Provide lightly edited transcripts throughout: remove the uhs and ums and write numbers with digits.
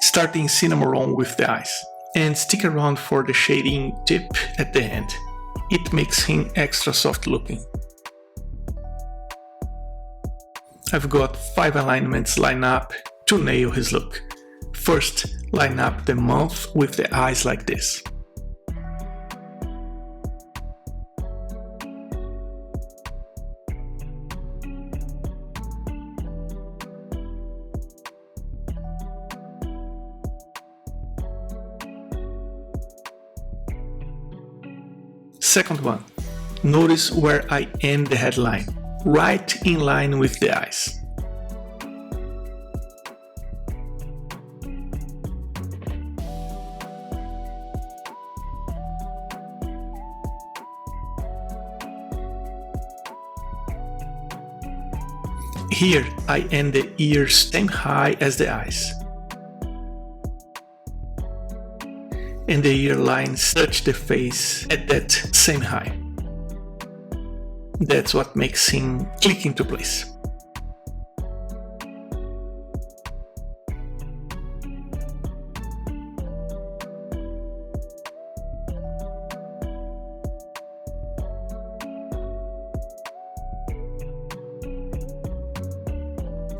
starting Cinnamoroll with the eyes. And stick around for the shading tip at the end. It makes him extra soft looking. I've got 5 alignments lined up to nail his look. First, line up the mouth with the eyes like this. Second one, notice where I end the headline, right in line with the eyes. Here I end the ears same high as the eyes. And the ear lines touch the face at that same height. That's what makes him click into place.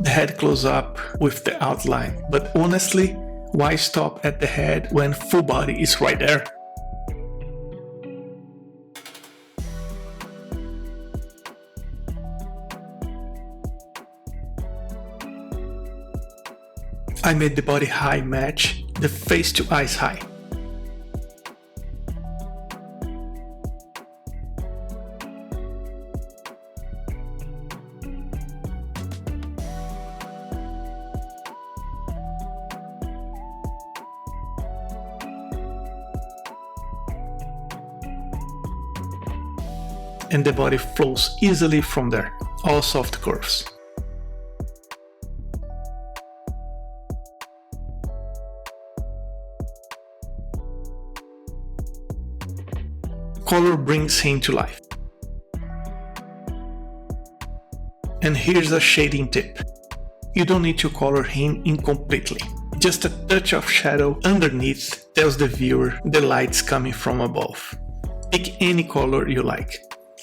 The head close up with the outline, but honestly, why stop at the head when full body is right there? I made the body high match the face to eyes high. And the body flows easily from there, all soft curves. Color brings him to life. And here's a shading tip. You don't need to color him in completely. Just a touch of shadow underneath tells the viewer the light's coming from above. Pick any color you like.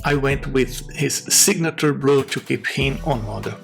I went with his signature blue to keep him on model.